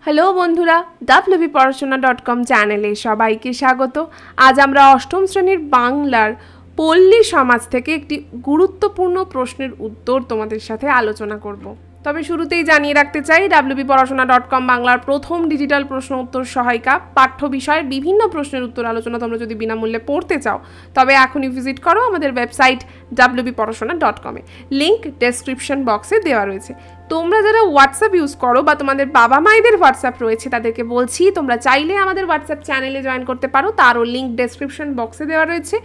Hello বন্ধুরা, wpporashona.com চ্যানেলে সবাইকে স্বাগত। আজ আমরা অষ্টম শ্রেণীর বাংলার পল্লী সমাজ থেকে একটি গুরুত্বপূর্ণ প্রশ্নের উত্তর তোমাদের সাথে আলোচনা করব। তবে শুরুতেই জানিয়ে রাখতে চাই, wpporashona.com বাংলার প্রথম ডিজিটাল প্রশ্ন উত্তর সহায়িকা। পাঠ্য বিষয়ের বিভিন্ন প্রশ্নের উত্তর আলোচনা তোমরা যদি বিনামূল্যে পড়তে চাও তবে এখনই ভিজিট করো আমাদের ওয়েবসাইট wpporashona.com-এ। লিঙ্ক ডেসক্রিপশন বক্সে দেওয়া রয়েছে। তোমরা যারা হোয়াটসঅ্যাপ ইউজ করো বা তোমাদের বাবা মায়েদের হোয়াটসঅ্যাপ রয়েছে তাদেরকে বলছি, তোমরা চাইলে আমাদের হোয়াটসঅ্যাপ চ্যানেলে জয়েন করতে পারো, তারও লিঙ্ক ডেসক্রিপশন বক্সে দেওয়া রয়েছে।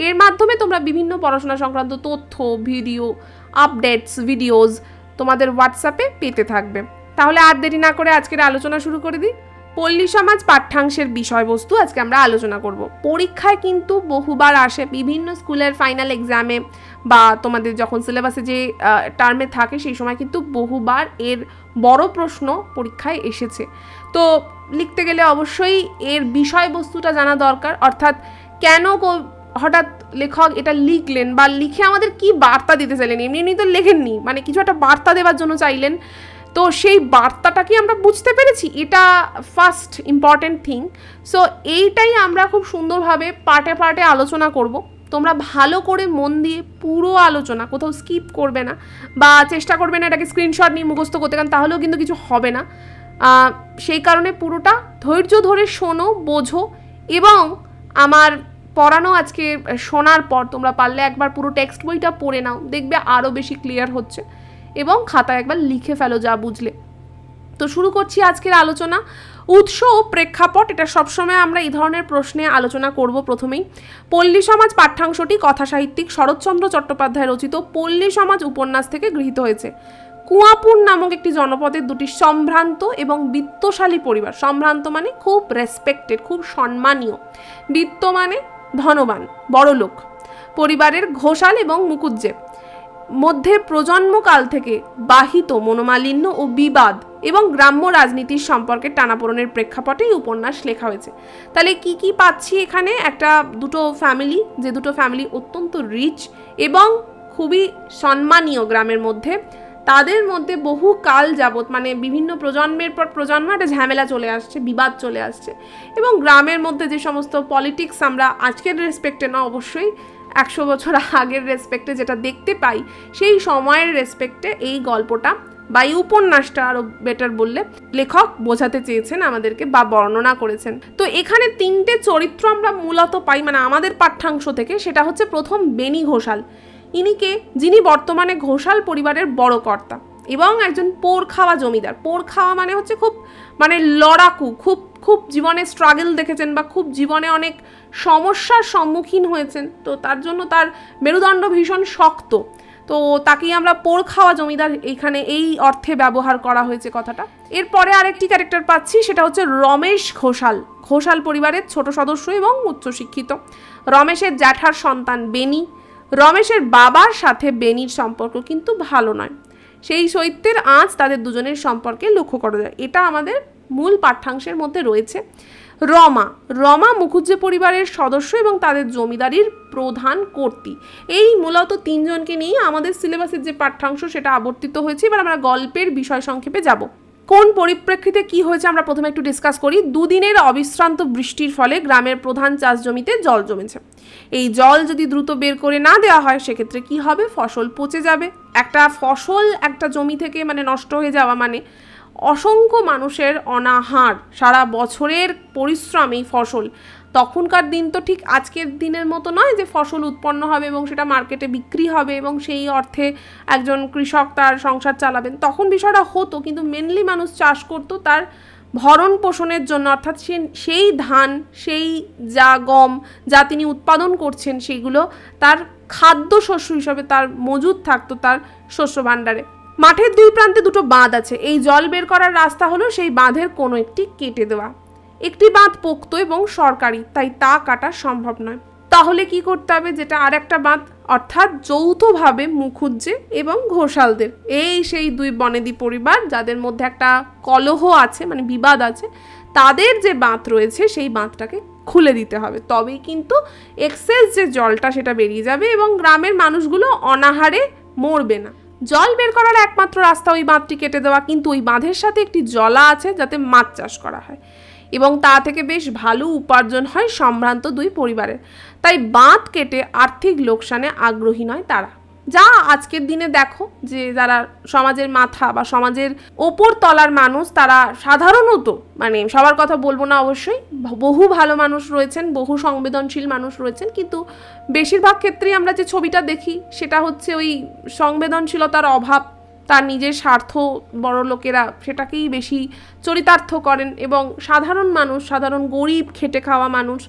এর মাধ্যমে তোমরা বিভিন্ন পড়াশোনা সংক্রান্ত তথ্য, ভিডিও, আপডেটস, ভিডিওস তোমাদের হোয়াটসঅ্যাপে পেতে থাকবে। তাহলে আর দেরি না করে আজকের আলোচনা শুরু করে দিই। পল্লী সমাজ পাঠ্যাংশের বিষয়বস্তু আজকে আমরা আলোচনা করব। পরীক্ষায় কিন্তু বহুবার আসে, বিভিন্ন স্কুলের ফাইনাল এক্সামে বা তোমাদের যখন সিলেবাসে যে টার্মে থাকে সেই সময় কিন্তু বহুবার এর বড় প্রশ্ন পরীক্ষায় এসেছে। তো লিখতে গেলে অবশ্যই এর বিষয়বস্তুটা জানা দরকার, অর্থাৎ কেন হঠাৎ লেখক এটা লিখলেন বা লিখে আমাদের কি বার্তা দিতে চাইলেন। এমনি তো লেখেননি, মানে কিছু একটা বার্তা দেওয়ার জন্য চাইলেন। তো সেই বার্তাটা কি আমরা বুঝতে পেরেছি, এটা ফার্স্ট ইম্পর্টেন্ট থিং। সো এইটাই আমরা খুব সুন্দরভাবে পার্টে পার্টে আলোচনা করব। তোমরা ভালো করে মন দিয়ে পুরো আলোচনা, কোথাও স্কিপ করবে না বা চেষ্টা করবে না এটাকে স্ক্রিনশট নিয়ে মুখস্থ করতে, কারণ তাহলেও কিন্তু কিছু হবে না। সেই কারণে পুরোটা ধৈর্য ধরে শোনো, বোঝো এবং আমার পড়ানো আজকে শোনার পর তোমরা পারলে একবার পুরো টেক্সট বইটা পড়ে নাও, দেখবে আরও বেশি ক্লিয়ার হচ্ছে, এবং খাতায় একবার লিখে ফেলো যা বুঝলে। তো শুরু করছি আজকের আলোচনা। উৎস ও প্রেক্ষাপট, এটা সবসময় আমরা এই ধরনের প্রশ্নে আলোচনা করব। প্রথমেই পল্লী সমাজ পাঠ্যাংশটি কথাসাহিত্যিক শরৎচন্দ্র চট্টোপাধ্যায় রচিত পল্লী সমাজ উপন্যাস থেকে গৃহীত হয়েছে। কুয়াপুর নামক একটি জনপদের দুটি সম্ভ্রান্ত এবং বিত্তশালী পরিবার, সম্ভ্রান্ত মানে খুব রেসপেক্টেড, খুব সম্মানীয়, বিত্ত মানে ধনবান, বড়লোক পরিবারের ঘোষাল এবং মুকুজ্জে মধ্যে প্রজন্মকাল থেকে বাহিত মনোমালিন্য ও বিবাদ এবং গ্রাম্য রাজনীতির সম্পর্কে টানাপোড়েনের প্রেক্ষাপটেই উপন্যাস লেখা হয়েছে। তাহলে কি কি পাচ্ছি এখানে? দুটো ফ্যামিলি, যে দুটো ফ্যামিলি অত্যন্ত রিচ এবং খুবই সম্মানীয় গ্রামের মধ্যে, তাদের মধ্যে বহু কাল যাবৎ, মানে বিভিন্ন প্রজন্মের পর প্রজন্ম একটা ঝামেলা চলে আসছে, বিবাদ চলে আসছে, এবং গ্রামের মধ্যে যে সমস্ত পলিটিক্স আমরা আজকের রেসপেক্টে না, অবশ্যই 100 বছর আগের রেসপেক্টে যেটা দেখতে পাই, সেই সময়ের রেসপেক্টে এই গল্পটা বা এই উপন্যাসটা, আরও বেটার বললে, লেখক বোঝাতে চেয়েছেন আমাদেরকে বা বর্ণনা করেছেন। তো এখানে 3টে চরিত্র আমরা মূলত পাই, মানে আমাদের পাঠ্যাংশ থেকে। সেটা হচ্ছে প্রথম বেনি ঘোষাল। ইনিকে, যিনি বর্তমানে ঘোষাল পরিবারের বড় কর্তা এবং একজন পোর খাওয়া জমিদার। পোর খাওয়া মানে হচ্ছে খুব, মানে লড়াকু, খুব খুব জীবনে স্ট্রাগল দেখেছেন বা খুব জীবনে অনেক সমস্যার সম্মুখীন হয়েছেন। তো তার জন্য তার মেরুদণ্ড ভীষণ শক্ত, তো তাকেই আমরা পোর খাওয়া জমিদার এইখানে এই অর্থে ব্যবহার করা হয়েছে কথাটা। এরপরে আরেকটি ক্যারেক্টার পাচ্ছি, সেটা হচ্ছে রমেশ ঘোষাল। ঘোষাল পরিবারের ছোট সদস্য এবং উচ্চশিক্ষিত। রমেশের জ্যাঠার সন্তান বেনি। রমেশের বাবার সাথে বেনির সম্পর্ক কিন্তু ভালো নয়, সেই শৈত্যের আঁচ তাদের দুজনের সম্পর্কে লক্ষ্য করা যায়। এটা আমাদের মূল পাঠ্যাংশের মধ্যে রয়েছে। রমা মুখুজ্জে পরিবারের সদস্য এবং তাদের জমিদারির প্রধান কর্ত্রী। এই মূলত 3 জনকে নিয়ে আমাদের সিলেবাসের যে পাঠ্যাংশ সেটা আবর্তিত হয়েছে। এবার আমরা গল্পের বিষয় সংক্ষেপে যাব। কোন পরিপ্রেক্ষিতে কি হয়েছে আমরা প্রথমে একটু ডিসকাস করি। দুদিনের অবিশ্রান্ত বৃষ্টির ফলে গ্রামের প্রধান চাষ জমিতে জল জমেছে। এই জল যদি দ্রুত বের করে না দেওয়া হয় সেক্ষেত্রে কি হবে? ফসল পচে যাবে। একটা ফসল একটা জমি থেকে মানে নষ্ট হয়ে যাওয়া মানে অসংখ্য মানুষের অনাহার, সারা বছরের পরিশ্রম এই ফসল। তখনকার দিন তো ঠিক আজকের দিনের মতো নয় যে ফসল উৎপন্ন হবে এবং সেটা মার্কেটে বিক্রি হবে এবং সেই অর্থে একজন কৃষক তার সংসার চালাবেন। তখন বিষয়টা হতো, কিন্তু মেনলি মানুষ চাষ করতো তার ভরণ পোষণের জন্য, অর্থাৎ সেই ধান, সেই যা গম যা তিনি উৎপাদন করছেন সেগুলো তার খাদ্য শস্য হিসাবে তার মজুদ থাকতো তার শস্য ভাণ্ডারে। মাঠের 2 প্রান্তে 2টো বাঁধ আছে। এই জল বের করার রাস্তা হলো সেই বাঁধের কোনো একটি কেটে দেওয়া। একটি বাঁধ পোক্ত এবং সরকারি, তাই তা কাটা সম্ভব নয়। তাহলে কি করতে হবে? যেটা আর একটা বাঁধ, অর্থাৎ যৌথভাবে মুখুজ্জে এবং ঘোষালদের, এই সেই 2 বনেদি পরিবার যাদের মধ্যে একটা কলহ আছে, মানে বিবাদ আছে, তাদের যে বাঁধ রয়েছে সেই বাঁধটাকে খুলে দিতে হবে। তবেই কিন্তু এক্সেস যে জলটা সেটা বেরিয়ে যাবে এবং গ্রামের মানুষগুলো অনাহারে মরবে না। জল বের করার একমাত্র রাস্তা ওই বাঁধটি কেটে দেওয়া, কিন্তু ওই বাঁধের সাথে একটি জলা আছে যাতে মাছ চাষ করা হয় এবং তা থেকে বেশ ভালো উপার্জন হয় সম্ভ্রান্ত দুই পরিবারের। তাই বাঁধ কেটে আর্থিক লোকসানে আগ্রহী নয় তারা। যা আজকের দিনে দেখো যে যারা সমাজের মাথা বা সমাজের ওপর তলার মানুষ, তারা সাধারণত, মানে সবার কথা বলবো না অবশ্যই, বহু ভালো মানুষ রয়েছেন, বহু সংবেদনশীল মানুষ রয়েছেন, কিন্তু বেশিরভাগ ক্ষেত্রেই আমরা যে ছবিটা দেখি সেটা হচ্ছে ওই সংবেদনশীলতার অভাব, তার নিজের স্বার্থ বড় লোকেরা সেটাকেই বেশি চরিতার্থ করেন এবং সাধারণ মানুষ, সাধারণ গরিব খেটে খাওয়া মানুষ,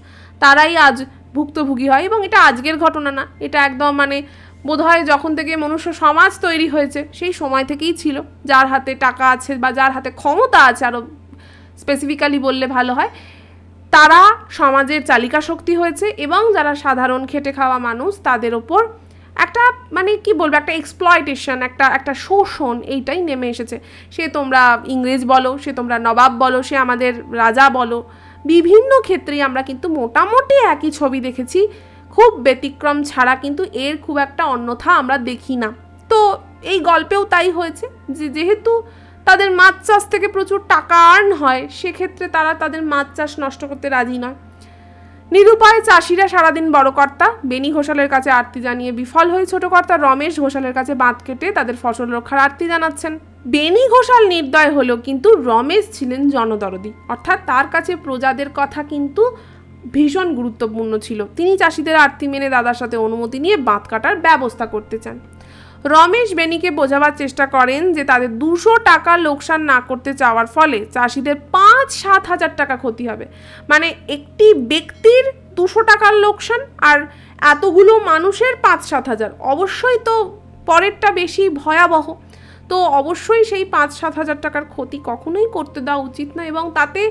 তারাই আজ ভুক্তভোগী হয়। এবং এটা আজকের ঘটনা না, এটা একদম মানে বোধহয় যখন থেকে মনুষ্য সমাজ তৈরি হয়েছে সেই সময় থেকেই ছিল। যার হাতে টাকা আছে বা যার হাতে ক্ষমতা আছে, আরও স্পেসিফিক্যালি বললে ভালো হয়, তারা সমাজের চালিকা শক্তি হয়েছে এবং যারা সাধারণ খেটে খাওয়া মানুষ তাদের ওপর একটা মানে কি বলবো, একটা এক্সপ্লয়টেশন, একটা শোষণ এইটাই নেমে এসেছে। সে তোমরা ইংরেজ বলো, সে তোমরা নবাব বলো, সে আমাদের রাজা বলো, বিভিন্ন ক্ষেত্রেই আমরা কিন্তু মোটামুটি একই ছবি দেখেছি। খুব ব্যতিক্রম ছাড়া কিন্তু এর খুব একটা অন্যথা আমরা দেখি না। তো এই গল্পেও তাই হয়েছে যে যেহেতু তাদের মাছ চাষ থেকে প্রচুর টাকা আর্ন হয়, সেক্ষেত্রে তারা তাদের মাছ চাষ নষ্ট করতে রাজি নয়। নিরুপায় চাষিরা সারাদিন বড় কর্তা বেনি ঘোষালের কাছে আর্তি জানিয়ে বিফল হয়ে ছোট কর্তা রমেশ ঘোষালের কাছে বাঁধ কেটে তাদের ফসল রক্ষার আর্তি জানাচ্ছেন। বেনি ঘোষাল নির্দয় হলো, কিন্তু রমেশ ছিলেন জনদরদি, অর্থাৎ তার কাছে প্রজাদের কথা কিন্তু ভীষণ গুরুত্বপূর্ণ ছিল। তিনি চাষিদের আর্তি মেনে দাদার সাথে অনুমতি নিয়ে বাঁধ কাটার ব্যবস্থা করতে চান। রমেশ বেনিকে বোঝাবার চেষ্টা করেন যে তাদের 200 টাকা লোকসান না করতে চাওয়ার ফলে চাষিদের 5-7 হাজার টাকা ক্ষতি হবে। মানে একটি ব্যক্তির 200 টাকার লোকসান আর এতগুলো মানুষের 5-7 হাজার, অবশ্যই তো পরেরটা বেশি ভয়াবহ। তো অবশ্যই সেই 5-7 হাজার টাকার ক্ষতি কখনোই করতে দেওয়া উচিত না। এবং তাতে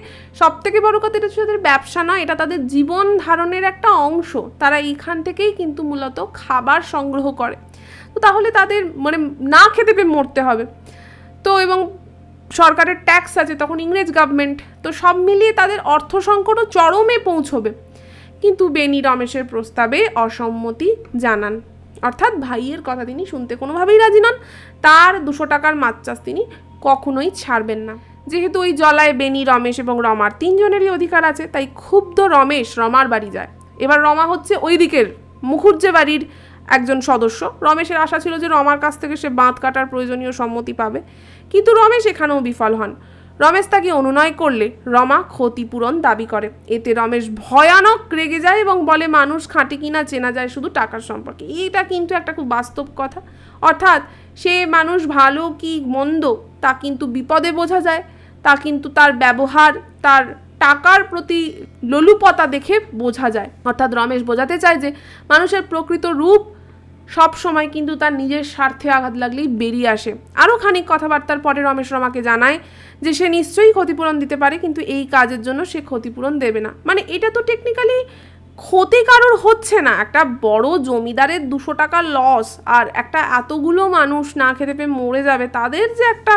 সবথেকে বড় কথা, এটা তাদের ব্যবসা না, এটা তাদের জীবন ধারণের একটা অংশ। তারা এইখান থেকেই কিন্তু মূলত খাবার সংগ্রহ করে। তো তাহলে তাদের মানে না খেতে পেয়ে মরতে হবে। তো এবং সরকারের ট্যাক্স আছে, তখন ইংরেজ গভর্নমেন্ট, তো সব মিলিয়ে তাদের অর্থ সংকটও চরমে পৌঁছবে। কিন্তু বেনি রমেশের প্রস্তাবে অসম্মতি জানান, অর্থাৎ ভাইয়ের কথা তিনি শুনতে কোনোভাবেই রাজি নন। তার 200 টাকার মাছ চাষ তিনি কখনোই ছাড়বেন না। যেহেতু ওই জলায় বেনি, রমেশ এবং রমার 3 জনেরই অধিকার আছে, তাই ক্ষুব্ধ রমেশ রমার বাড়ি যায়। এবার রমা হচ্ছে ওই দিকের মুখুজ্জে বাড়ির একজন সদস্য। রমেশের আশা ছিল যে রমার কাছ থেকে সে বাঁধ কাটার প্রয়োজনীয় সম্মতি পাবে, কিন্তু রমেশ এখানেও বিফল হন। রমেশ তাকে অনুনয় করলে রমা ক্ষতিপূরণ দাবি করে। এতে রমেশ ভয়ানক রেগে যায় এবং বলে মানুষ খাঁটি কিনা চেনা যায় শুধু টাকার সম্পর্কে। এইটা কিন্তু একটা খুব বাস্তব কথা, অর্থাৎ সে মানুষ ভালো কি মন্দ তা কিন্তু বিপদে বোঝা যায়, তা কিন্তু তার ব্যবহার, তার টাকার প্রতি লোলুপতা দেখে বোঝা যায়। অর্থাৎ রমেশ বোঝাতে চায় যে মানুষের প্রকৃত রূপ সব সময় কিন্তু তার নিজের স্বার্থে আঘাত লাগলেই বেরিয়ে আসে। আরও খানিক কথাবার্তার পরে রমেশ রমাকে জানায় যে সে নিশ্চয়ই ক্ষতিপূরণ দিতে পারে, কিন্তু এই কাজের জন্য সে ক্ষতিপূরণ দেবে না। মানে এটা তো টেকনিক্যালি ক্ষতি কারোর হচ্ছে না, একটা বড় জমিদারের 200 টাকা লস আর একটা এতগুলো মানুষ না খেতে পেয়ে মরে যাবে, তাদের যে একটা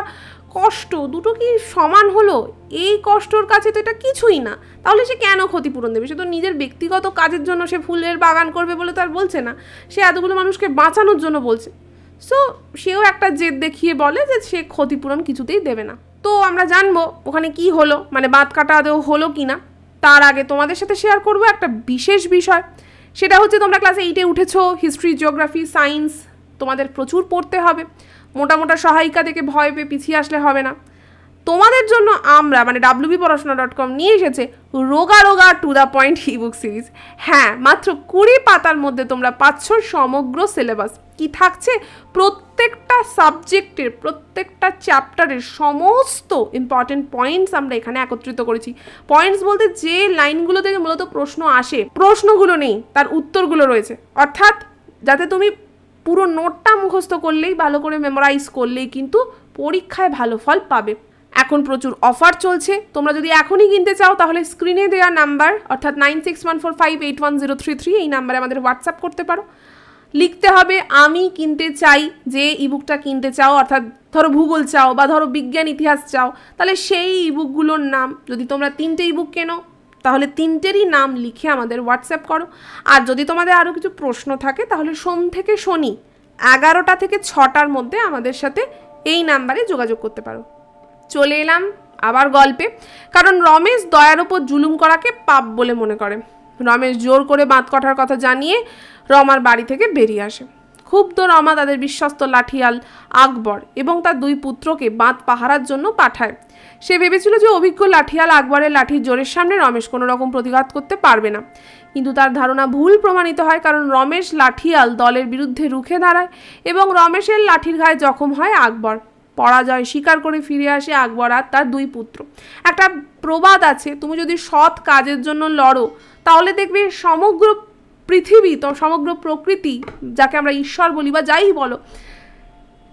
কষ্ট, দুটো কি সমান হলো? এই কষ্টর কাছে তো এটা কিছুই না। তাহলে সে কেন ক্ষতিপূরণ দেবে? সে তো নিজের ব্যক্তিগত কাজের জন্য সে ফুলের বাগান করবে বলে তার বলছে না, সে এতগুলো মানুষকে বাঁচানোর জন্য বলছে। সো সেও একটা জেদ দেখিয়ে বলে যে সে ক্ষতিপূরণ কিছুতেই দেবে না। তো আমরা জানবো ওখানে কি হলো, মানে বাঁধ কাটা আদৌ হলো কি না। তার আগে তোমাদের সাথে শেয়ার করবো একটা বিশেষ বিষয়। সেটা হচ্ছে তোমরা ক্লাসে 8-এ উঠেছো, হিস্ট্রি, জিওগ্রাফি, সায়েন্স তোমাদের প্রচুর পড়তে হবে। মোটা মোটা সহায়িকা থেকে ভয় পেয়ে পিছিয়ে আসলে হবে না। তোমাদের জন্য আমরা মানে wbporashona.com নিয়ে এসেছে রোগা রোগা to the point ebook series. হ্যাঁ, মাত্র 20 পাতার মধ্যে তোমরা পাচ্ছ সমগ্র সিলেবাস। কি থাকছে? প্রত্যেকটা সাবজেক্টের, প্রত্যেকটা চ্যাপ্টারের সমস্ত ইম্পর্টেন্ট পয়েন্টস আমরা এখানে একত্রিত করেছি। পয়েন্টস বলতে যে লাইনগুলো থেকে মূলত প্রশ্ন আসে, প্রশ্নগুলো নেই, তার উত্তরগুলো রয়েছে। অর্থাৎ যাতে তুমি পুরো নোটটা মুখস্থ করলেই, ভালো করে মেমোরাইজ করলেই কিন্তু পরীক্ষায় ভালো ফল পাবে। এখন প্রচুর অফার চলছে। তোমরা যদি এখনই কিনতে চাও তাহলে স্ক্রিনে দেওয়া নাম্বার অর্থাৎ 9614581033 এই নাম্বারে আমাদের হোয়াটসঅ্যাপ করতে পারো। লিখতে হবে আমি কিনতে চাই, যে ইবুকটা কিনতে চাও, অর্থাৎ ধরো ভূগোল চাও বা ধরো বিজ্ঞান ইতিহাস চাও, তাহলে সেই ইবুকগুলোর নাম। যদি তোমরা 3টে ইবুক কেনো তাহলে 3টেরই নাম লিখে আমাদের হোয়াটসঅ্যাপ করো। আর যদি তোমাদের আরও কিছু প্রশ্ন থাকে তাহলে সোম থেকে শনি 11টা থেকে 6টার মধ্যে আমাদের সাথে এই নাম্বারে যোগাযোগ করতে পারো। চলে এলাম আবার গল্পে, কারণ রমেশ দয়ার ওপর জুলুম করাকে পাপ বলে মনে করে। রমেশ জোর করে বাঁধ কটার কথা জানিয়ে রমার বাড়ি থেকে বেরিয়ে আসে। ক্ষুব্ধ রমা তাদের বিশ্বস্ত লাঠিয়াল আকবর এবং তার 2 পুত্রকে বাঁধ পাহারার জন্য পাঠায়। সে ভেবেছিল যে অভিজ্ঞ লাঠিয়াল আকবরের লাঠির জোরের সামনে রমেশ কোনো রকম প্রতিঘাত করতে পারবে না, কিন্তু তার ধারণা ভুল প্রমাণিত হয়, কারণ রমেশ লাঠিয়াল দলের বিরুদ্ধে রুখে দাঁড়ায় এবং রমেশের লাঠির গায়ে জখম হয় আকবর। পরাজয় স্বীকার করে ফিরে আসে আকবর আর তার 2 পুত্র। একটা প্রবাদ আছে, তুমি যদি সৎ কাজের জন্য লড়ো তাহলে দেখবে সমগ্র পৃথিবী, তো সমগ্র প্রকৃতি, যাকে আমরা ঈশ্বর বলি বা যাই বলো,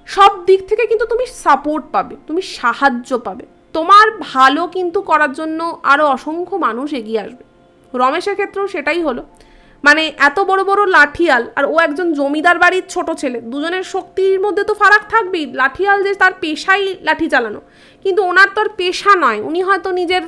সব দিক থেকে কিন্তু তুমি সাপোর্ট পাবে, তুমি সাহায্য পাবে, তোমার ভালো কিন্তু করার জন্য আরও অসংখ্য মানুষ এগিয়ে আসবে। রমেশের ক্ষেত্রেও সেটাই হলো। মানে এত বড় বড় লাঠিয়াল আর ও একজন জমিদার বাড়ির ছোট ছেলে, দুজনের শক্তির মধ্যে তো ফারাক থাকবেই। লাঠিয়াল যে তার পেশাই লাঠি চালানো, কিন্তু ওনার তো আর পেশা নয়, উনি হয়তো নিজের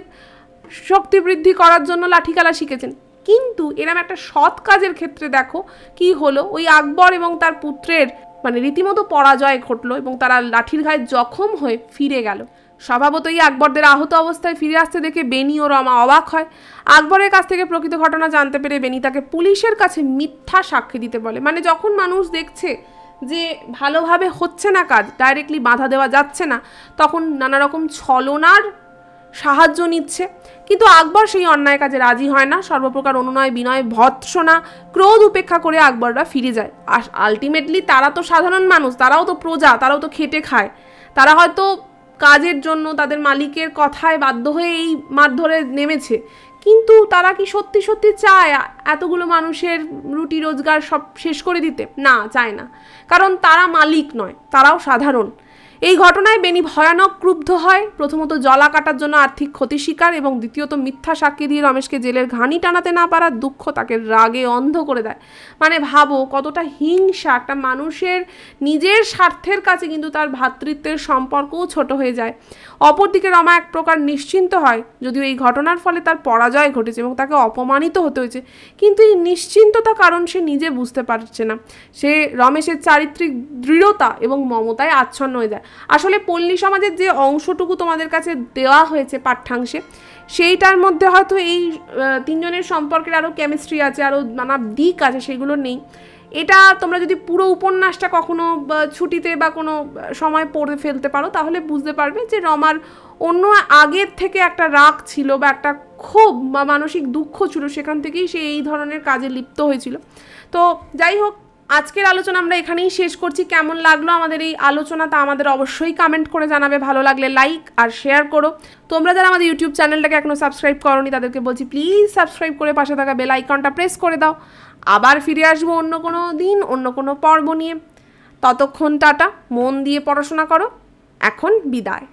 শক্তি বৃদ্ধি করার জন্য লাঠি খেলা শিখেছেন। কিন্তু এরম একটা সৎ কাজের ক্ষেত্রে দেখো কি হলো, ওই আকবর এবং তার পুত্রের মানে রীতিমতো পরাজয় ঘটলো এবং তারা লাঠির গায়ে জখম হয়ে ফিরে গেল। স্বভাবতই আকবরদের আহত অবস্থায় ফিরে আসতে দেখে বেনি ও রমা অবাক হয়। আকবরের কাছ থেকে প্রকৃত ঘটনা জানতে পেরে বেনি তাকে পুলিশের কাছে মিথ্যা সাক্ষী দিতে বলে। মানে যখন মানুষ দেখছে যে ভালোভাবে হচ্ছে না কাজ, ডাইরেক্টলি বাধা দেওয়া যাচ্ছে না, তখন নানা রকম ছলনার সাহায্য নিচ্ছে। কিন্তু আকবর সেই অন্যায় কাজে রাজি হয় না। সর্বপ্রকার অনুনয় বিনয় ভৎসনা ক্রোধ উপেক্ষা করে আকবররা ফিরে যায়। আর আলটিমেটলি তারা তো সাধারণ মানুষ, তারাও তো প্রজা, তারাও তো খেটে খায়। তারা হয়তো কাজের জন্য তাদের মালিকের কথায় বাধ্য হয়ে এই মারধরে নেমেছে, কিন্তু তারা কি সত্যি সত্যি চায় এতগুলো মানুষের রুটি রোজগার সব শেষ করে দিতে? না, চায় না, কারণ তারা মালিক নয়, তারাও সাধারণ। এই ঘটনায় বেনি ভয়ানক ক্রুব্ধ হয়। প্রথমত জলা কাটার জন্য আর্থিক ক্ষতি স্বীকার এবং দ্বিতীয়ত মিথ্যা সাক্ষী দিয়ে রমেশকে জেলের ঘানি টানাতে না পারার দুঃখ তাকে রাগে অন্ধ করে দেয়। মানে ভাবো কতটা হিংসা, একটা মানুষের নিজের স্বার্থের কাছে কিন্তু তার ভ্রাতৃত্বের সম্পর্কও ছোট হয়ে যায়। অপরদিকে রমা এক প্রকার নিশ্চিন্ত হয়, যদিও এই ঘটনার ফলে তার পরাজয় ঘটেছে এবং তাকে অপমানিত হতে হয়েছে, কিন্তু এই নিশ্চিন্ততা কারণ সে নিজে বুঝতে পারছে না। সে রমেশের চারিত্রিক দৃঢ়তা এবং মমতায় আচ্ছন্ন হয়ে যায়। আসলে পল্লী সমাজের যে অংশটুকু তোমাদের কাছে দেওয়া হয়েছে পাঠ্যাংশে, সেইটার মধ্যে হয়তো এই 3 জনের সম্পর্কের আরও কেমিস্ট্রি আছে, আরও নানা দিক আছে, সেগুলো নেই। এটা তোমরা যদি পুরো উপন্যাসটা কখনো ছুটিতে বা কোনো সময় পড়ে ফেলতে পারো, তাহলে বুঝতে পারবে যে রমার অন্য আগের থেকে একটা রাগ ছিল বা একটা ক্ষোভ বা মানসিক দুঃখ ছিল, সেখান থেকেই সে এই ধরনের কাজে লিপ্ত হয়েছিল। তো যাই হোক, আজকের আলোচনা আমরা এখানেই শেষ করছি। কেমন লাগলো আমাদের এই আলোচনা তা আমাদের অবশ্যই কমেন্ট করে জানাবে। ভালো লাগলে লাইক আর শেয়ার করো। তোমরা যারা আমাদের ইউটিউব চ্যানেলটাকে এখনো সাবস্ক্রাইব করোনি তাদেরকে বলছি প্লিজ সাবস্ক্রাইব করে পাশে থাকা বেল আইকনটা প্রেস করে দাও। আবার ফিরে আসবো অন্য কোনো দিন অন্য কোনো পর্ব নিয়ে। ততক্ষণ টাটা, মন দিয়ে পড়াশোনা করো। এখন বিদায়।